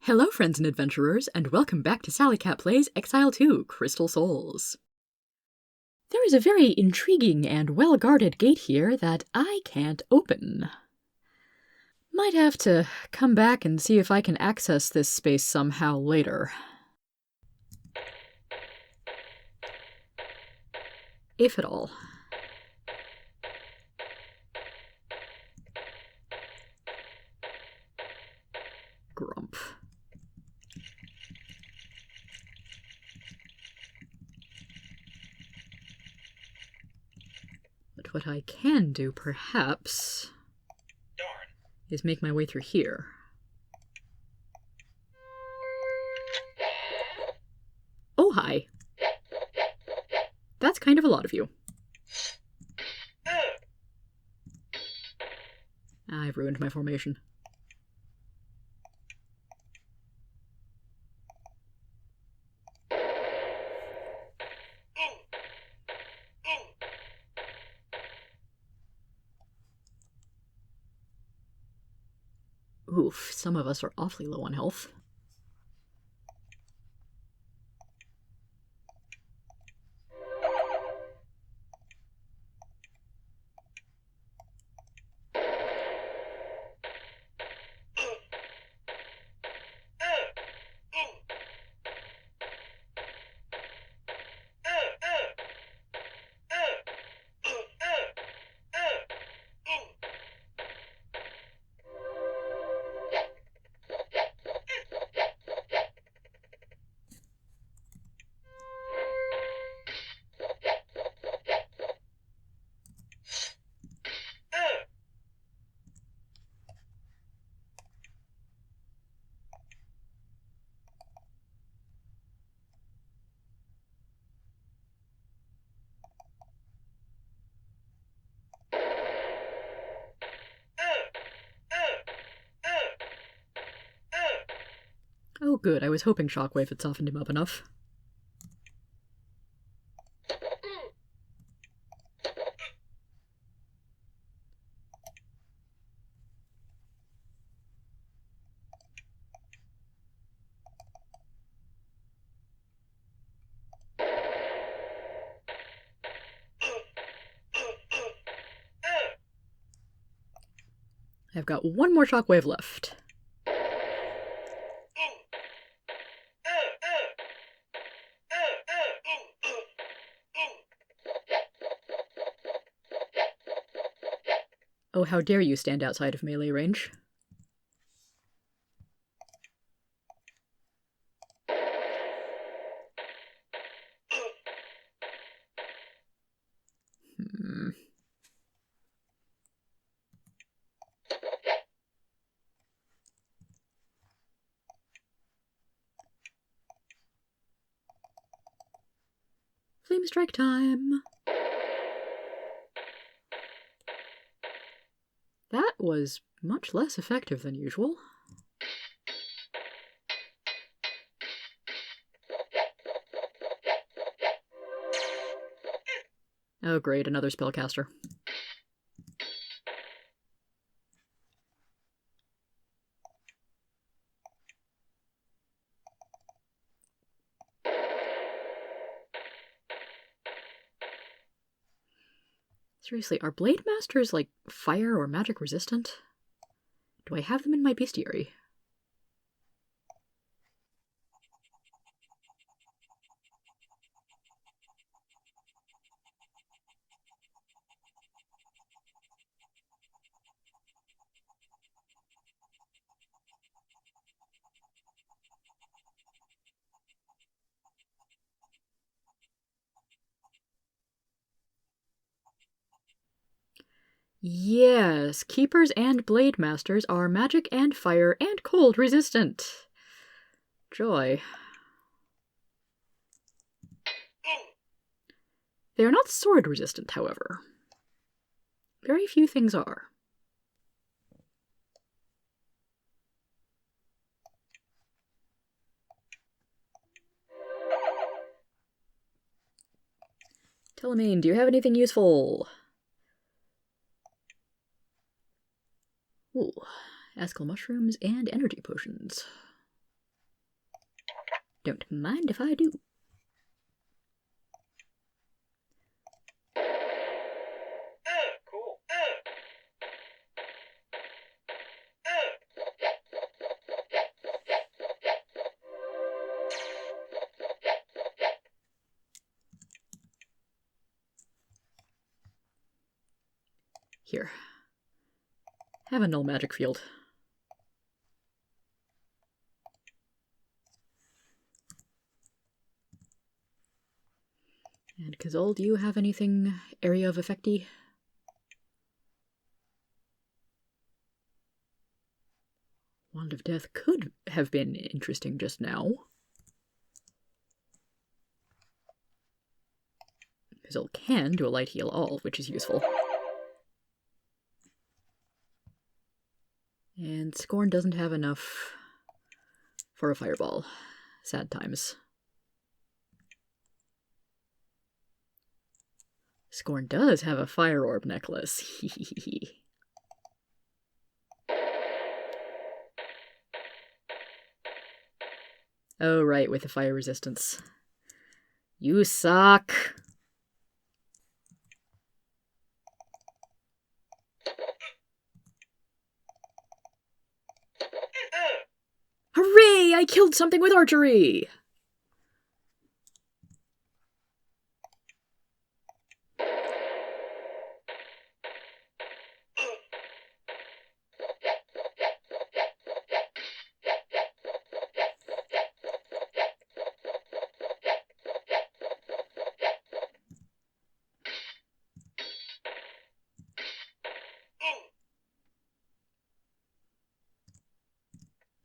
Hello, friends and adventurers, and welcome back to Sally Cat Plays Exile 2 Crystal Souls. There is a very intriguing and well-guarded gate here that I can't open. Might have to come back and see if I can access this space somehow later. If at all. Grump. But what I can do, perhaps, is make my way through here. Oh, hi. That's kind of a lot of you. I've ruined my formation. Oof, some of us are awfully low on health. Oh good, I was hoping Shockwave had softened him up enough. I've got one more Shockwave left. Oh, how dare you stand outside of melee range. Flame strike time! That was much less effective than usual. Oh great, another spellcaster. Seriously, are Blade Masters, like, fire or magic resistant? Do I have them in my bestiary? Yes, Keepers and Blade Masters are magic and fire and cold resistant. Joy. They are not sword resistant, however. Very few things are. Telemane, do you have anything useful? Ooh, Ascal mushrooms and energy potions. Don't mind if I do. Cool. Here. Have a null magic field. And Kazol, do you have anything area of effecty? Wand of Death could have been interesting just now. Kazol can do a light heal all, which is useful. And Scorn doesn't have enough for a fireball. Sad times. Scorn does have a fire orb necklace. Hehehe. Oh, right, with the fire resistance. You suck! Hooray! I killed something with archery!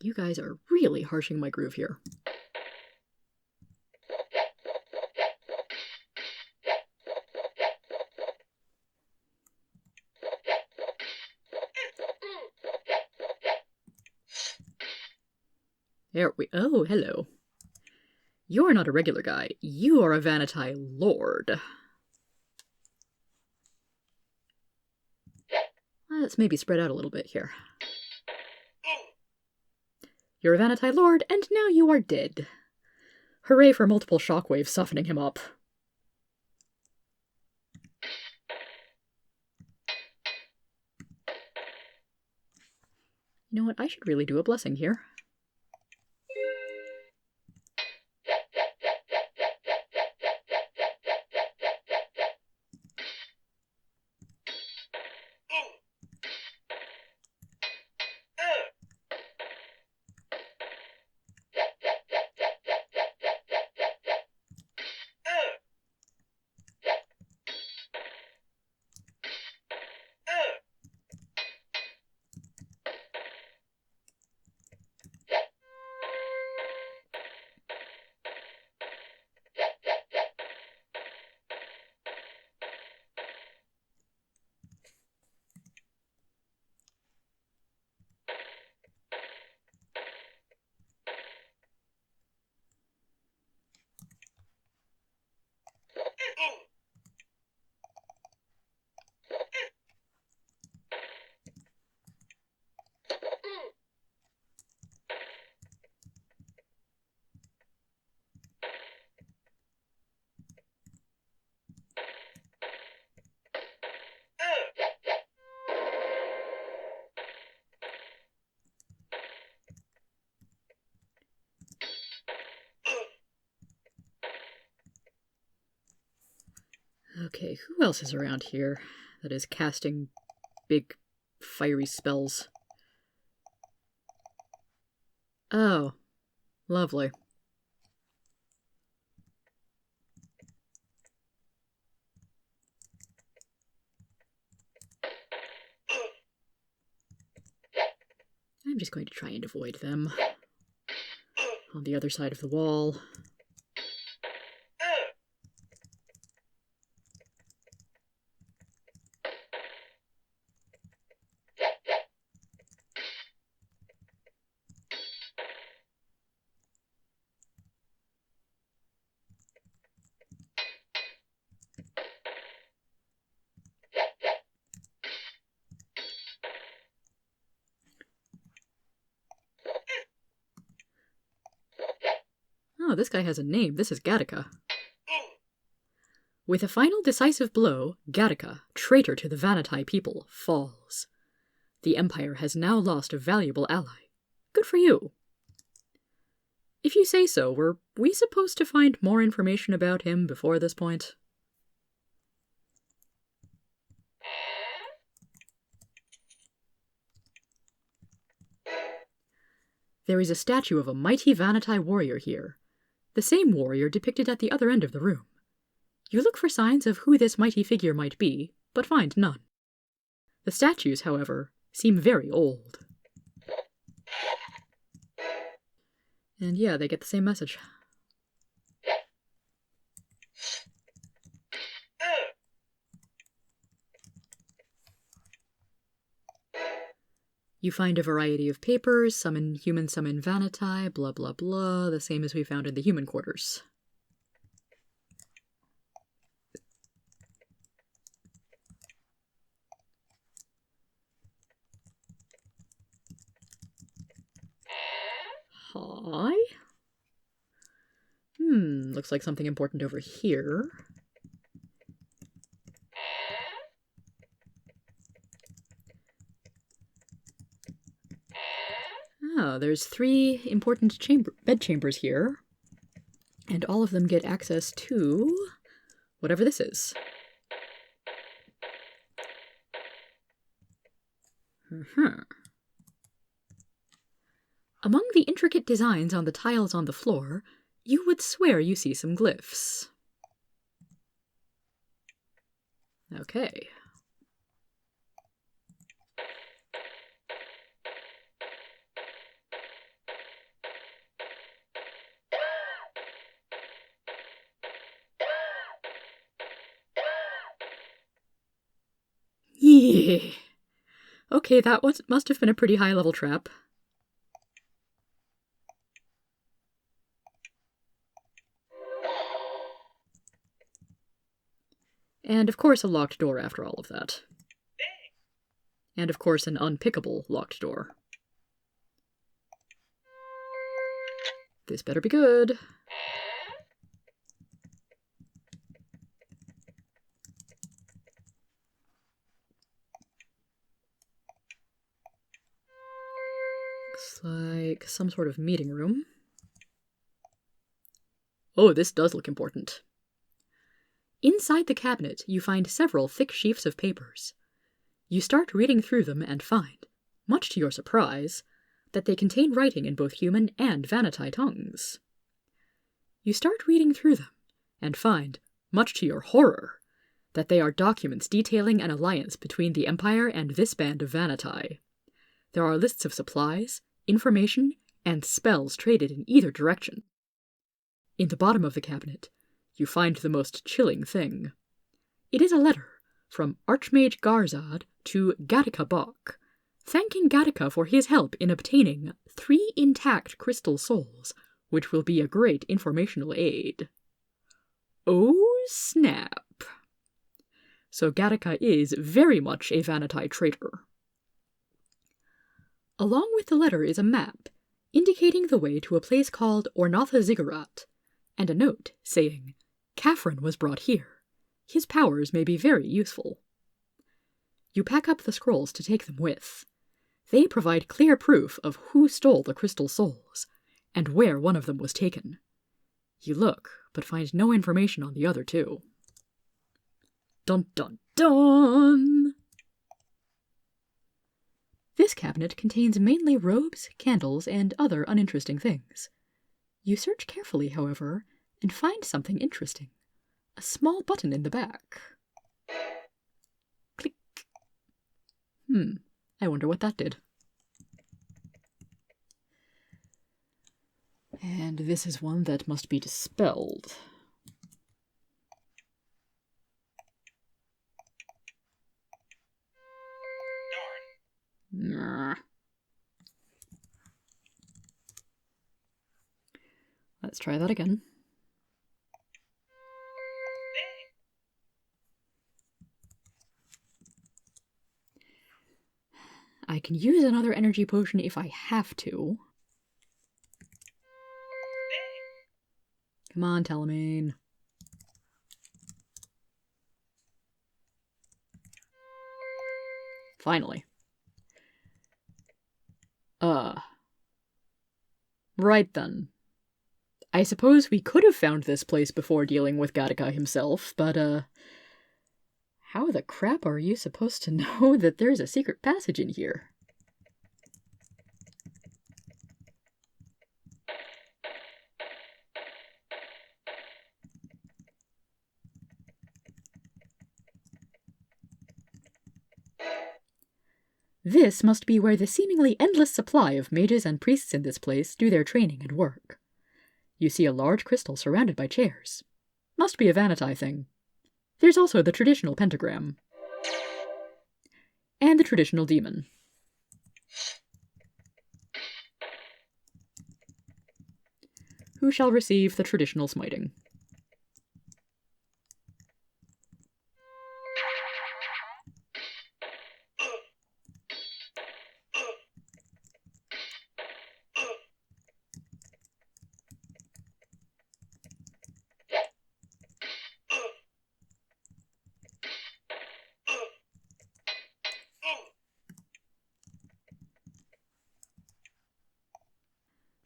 You guys are really harshing my groove here. There we— oh, hello. You're not a regular guy. You are a Vanatai Lord. Let's maybe spread out a little bit here. You're a Vanatai Lord, and now you are dead. Hooray for multiple shockwaves softening him up. You know what? I should really do a blessing here. Okay, who else is around here that is casting big fiery spells? Oh, lovely. I'm just going to try and avoid them. On the other side of the wall. Oh, this guy has a name. This is Gattaca. With a final decisive blow, Gattaca, traitor to the Vanatai people, falls. The Empire has now lost a valuable ally. Good for you. If you say so, were we supposed to find more information about him before this point? There is a statue of a mighty Vanatai warrior here, the same warrior depicted at the other end of the room. You look for signs of who this mighty figure might be, but find none. The statues, however, seem very old. And yeah, they get the same message. You find a variety of papers, some in human, some in Vanatai, blah blah blah, the same as we found in the human quarters. Hi? Looks like something important over here. Oh, there's 3 important bed chambers here, and all of them get access to whatever this is. Among the intricate designs on the tiles on the floor, you would swear you see some glyphs. Okay. Yeah. Okay, that must have been a pretty high-level trap. And of course a locked door after all of that. And of course an unpickable locked door. This better be good. Looks like some sort of meeting room. Oh, this does look important. Inside the cabinet, you find several thick sheafs of papers. You start reading through them and find, much to your surprise, that they contain writing in both human and Vanatai tongues. You start reading through them and find, much to your horror, that they are documents detailing an alliance between the Empire and this band of Vanatai. There are lists of supplies, information, and spells traded in either direction. In the bottom of the cabinet, you find the most chilling thing. It is a letter from Archmage Garzad to Gattaca Bok, thanking Gattaca for his help in obtaining 3 intact crystal souls, which will be a great informational aid. Oh, snap. So Gattaca is very much a Vanatai traitor. Along with the letter is a map, indicating the way to a place called Ornatha Ziggurat, and a note saying, Kaffron was brought here. His powers may be very useful. You pack up the scrolls to take them with. They provide clear proof of who stole the crystal souls, and where one of them was taken. You look, but find no information on the other 2. Dun dun dun! This cabinet contains mainly robes, candles, and other uninteresting things. You search carefully, however, and find something interesting. A small button in the back. Click. I wonder what that did. And this is one that must be dispelled. Nah. Let's try that again. I can use another energy potion if I have to. Come on, Telemaine. Finally. Right then. I suppose we could have found this place before dealing with Gattaca himself, but, how the crap are you supposed to know that there's a secret passage in here? This must be where the seemingly endless supply of mages and priests in this place do their training and work. You see a large crystal surrounded by chairs. Must be a Vanatai thing. There's also the traditional pentagram. And the traditional demon. Who shall receive the traditional smiting?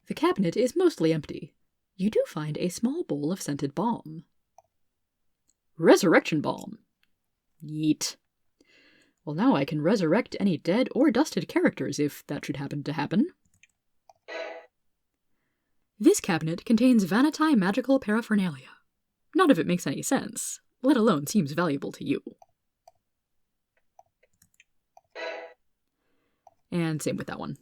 The cabinet is mostly empty. You do find a small bowl of scented balm. Resurrection balm. Neat. Well, now I can resurrect any dead or dusted characters if that should happen to happen. This cabinet contains Vanatai magical paraphernalia. None of it makes any sense, let alone seems valuable to you. And same with that one.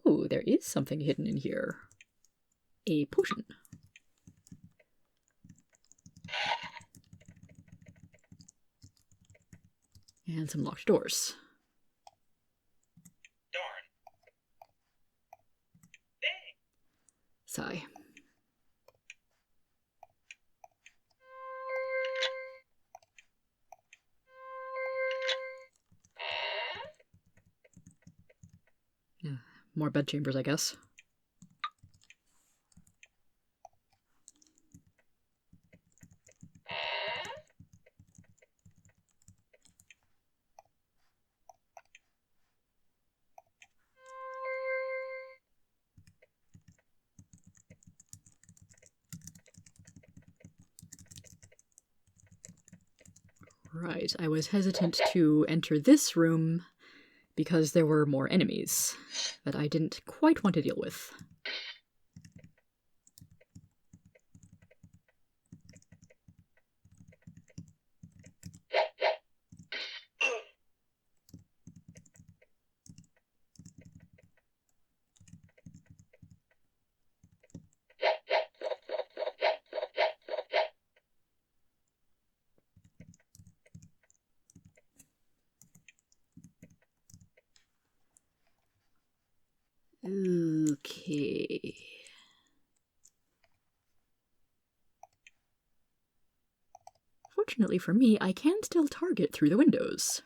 Oh, there is something hidden in here. A potion. And some locked doors. Darn. Dang. Sigh. More bedchambers, I guess. Right, I was hesitant to enter this room because there were more enemies that I didn't quite want to deal with. Okay. Fortunately for me, I can still target through the windows.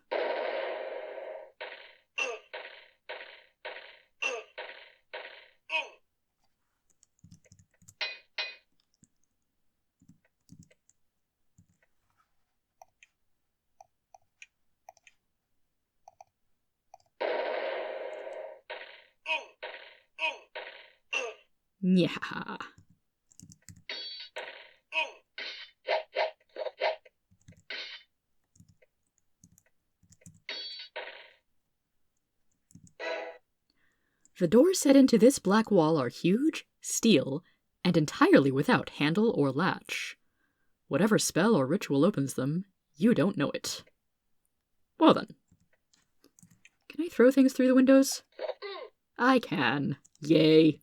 Yeah. The doors set into this black wall are huge, steel, and entirely without handle or latch. Whatever spell or ritual opens them, you don't know it. Well then. Can I throw things through the windows? I can. Yay.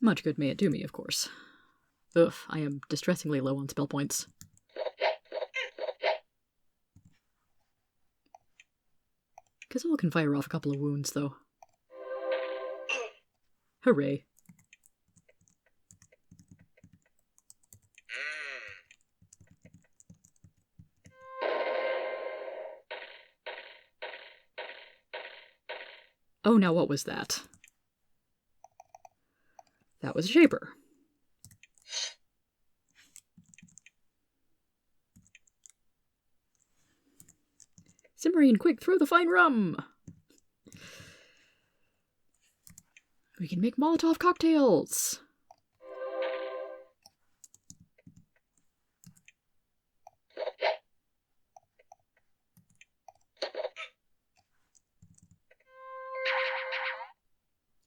Much good may it do me, of course. Ugh, I am distressingly low on spell points. Kazol can fire off a couple of wounds, though. Hooray. Oh, now what was that? That was a Shaper. Cimmerian, quick, throw the fine rum! We can make Molotov cocktails!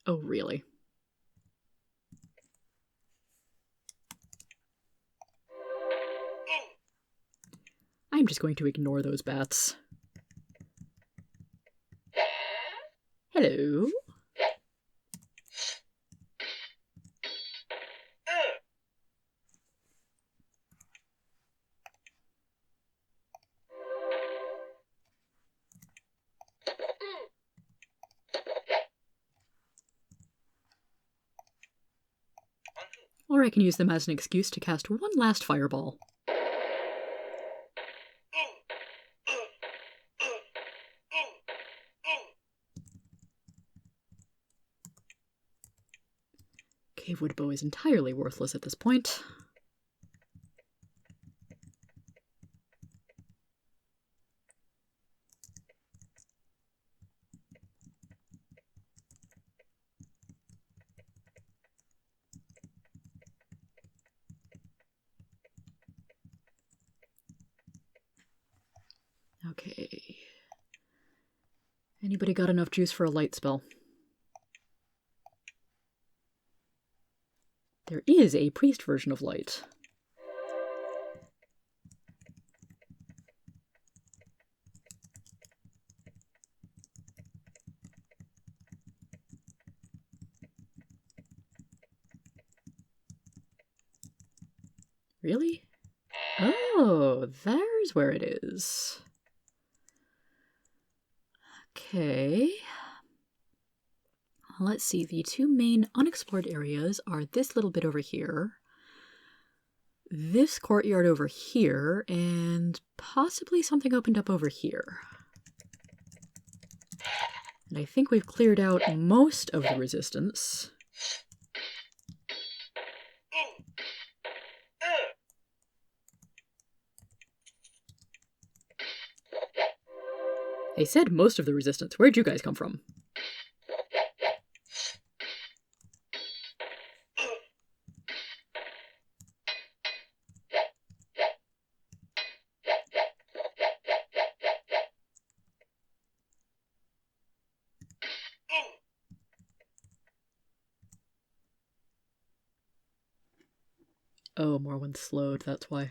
Oh, really? I'm just going to ignore those bats. Hello? Or I can use them as an excuse to cast one last fireball. Cavewood Bow is entirely worthless at this point. Okay. Anybody got enough juice for a light spell? There is a priest version of light. Really? Oh, there's where it is. Okay. Let's see, the two main unexplored areas are this little bit over here, this courtyard over here, and possibly something opened up over here. And I think we've cleared out most of the resistance. I said most of the resistance. Where'd you guys come from? Oh, Morwen slowed, that's why.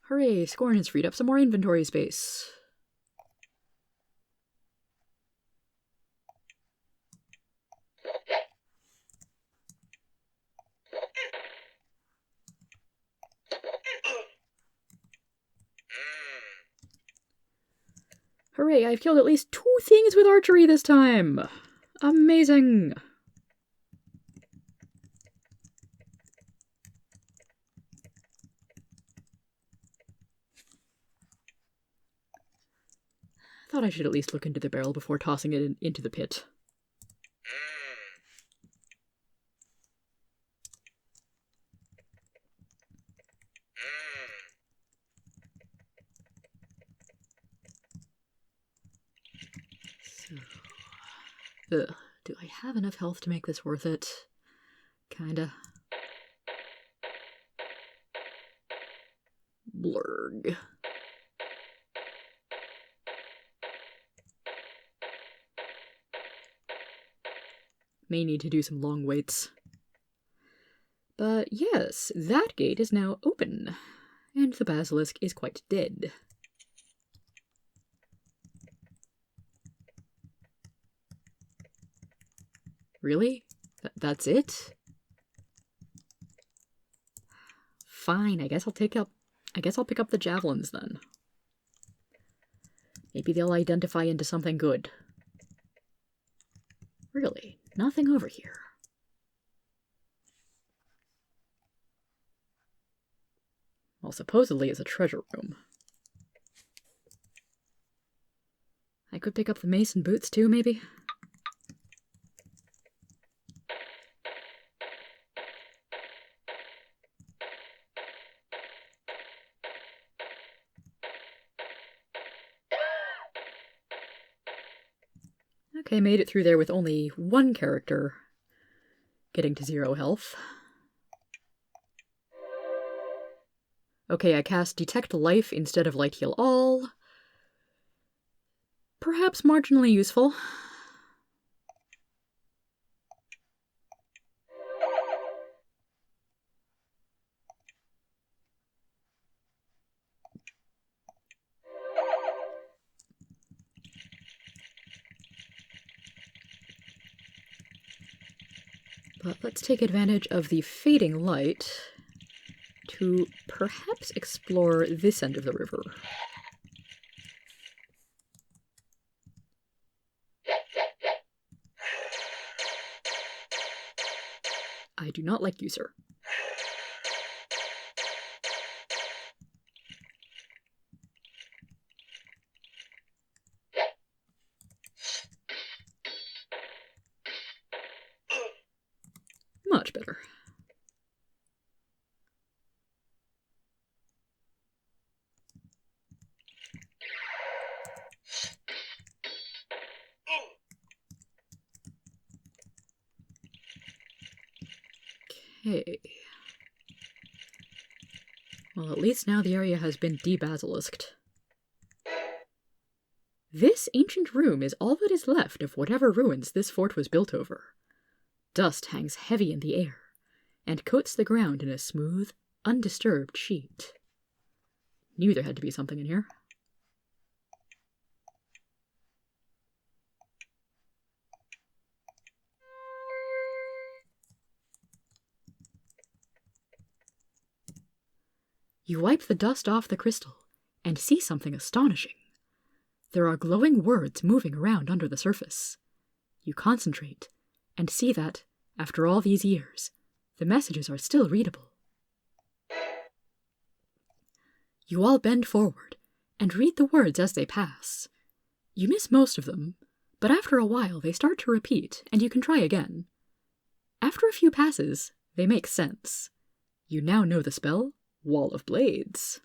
Hooray, Scorn has freed up some more inventory space. Hooray, I've killed at least 2 things with archery this time! Amazing! Thought I should at least look into the barrel before tossing it into the pit. So, do I have enough health to make this worth it? Kinda. Blurg. May need to do some long waits. But yes, that gate is now open, and the basilisk is quite dead. Really? That's it? Fine, I guess I'll pick up the javelins then. Maybe they'll identify into something good. Really? Nothing over here. Well, supposedly it's a treasure room. I could pick up the mason boots too, maybe? Okay, made it through there with only one character getting to 0 health. Okay, I cast Detect Life instead of Light Heal All. Perhaps marginally useful. But let's take advantage of the fading light to perhaps explore this end of the river. I do not like you, sir. Much better. Okay. Well, at least now the area has been de-basilisked. This ancient room is all that is left of whatever ruins this fort was built over. Dust hangs heavy in the air, and coats the ground in a smooth, undisturbed sheet. Knew there had to be something in here. You wipe the dust off the crystal, and see something astonishing. There are glowing words moving around under the surface. You concentrate, and see that, after all these years, the messages are still readable. You all bend forward, and read the words as they pass. You miss most of them, but after a while they start to repeat, and you can try again. After a few passes, they make sense. You now know the spell, Wall of Blades.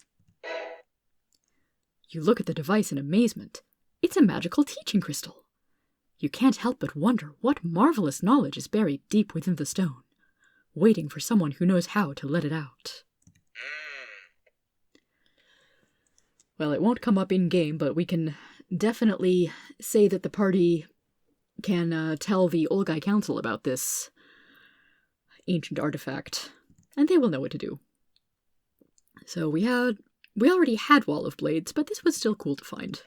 You look at the device in amazement. It's a magical teaching crystal. You can't help but wonder what marvelous knowledge is buried deep within the stone, waiting for someone who knows how to let it out. Well, it won't come up in-game, but we can definitely say that the party can tell the Olgai Council about this ancient artifact, and they will know what to do. So we already had Wall of Blades, but this was still cool to find.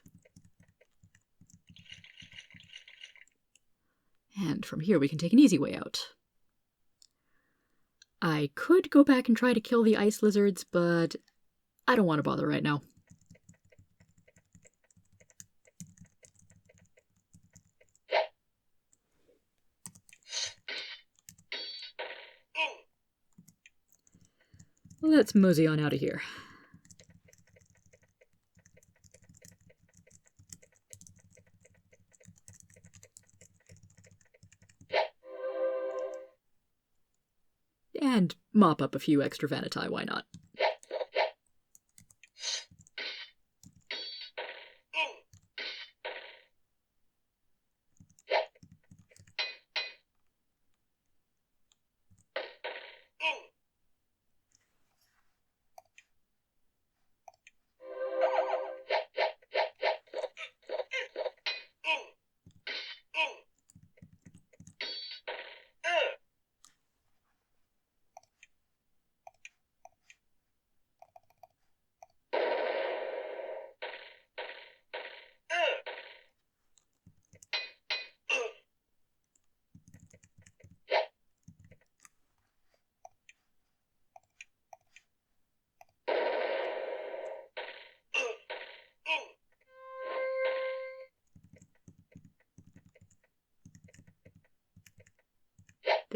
And from here we can take an easy way out. I could go back and try to kill the ice lizards, but I don't want to bother right now. Let's mosey on out of here. And mop up a few extra Vanitai, why not?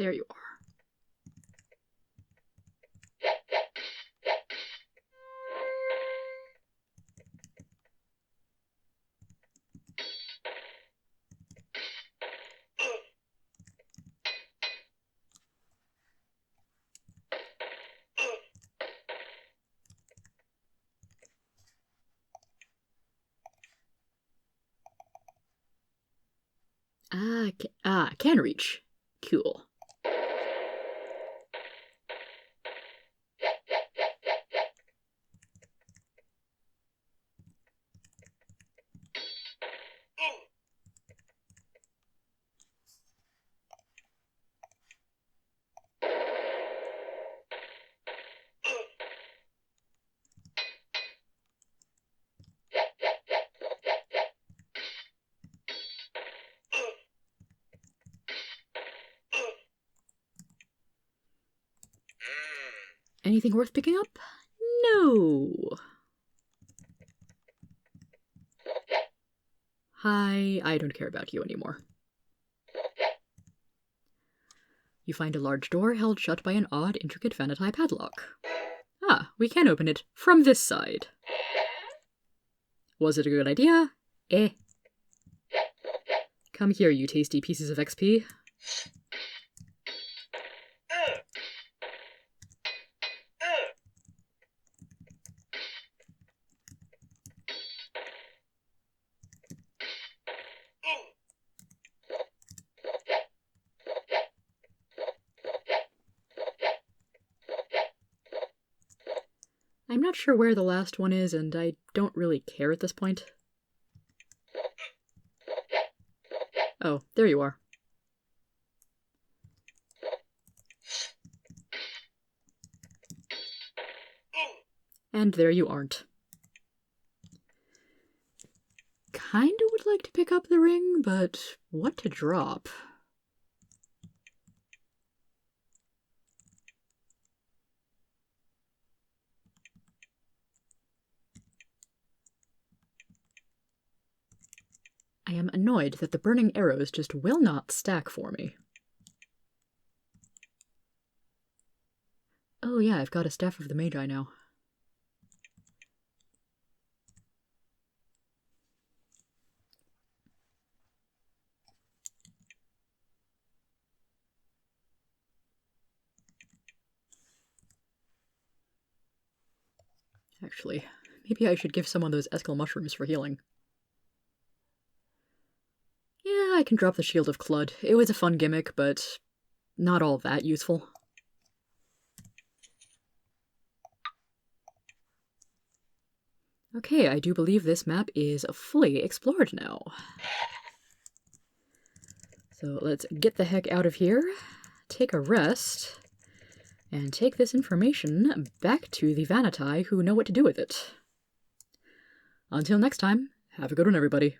There you are. Can reach. Cool. Anything worth picking up? No. Hi, I don't care about you anymore. You find a large door held shut by an odd, intricate Vanatai padlock. Ah, we can open it from this side. Was it a good idea? Eh. Come here, you tasty pieces of XP. I'm not sure where the last one is, and I don't really care at this point. Oh, there you are. And there you aren't. Kinda would like to pick up the ring, but what to drop? I am annoyed that the burning arrows just will not stack for me. Oh yeah, I've got a Staff of the Magi now. Actually, maybe I should give someone those Eskel mushrooms for healing. Yeah, I can drop the Shield of Clud. It was a fun gimmick, but not all that useful. Okay, I do believe this map is fully explored now. So let's get the heck out of here, take a rest, and take this information back to the Vanatai who know what to do with it. Until next time, have a good one, everybody.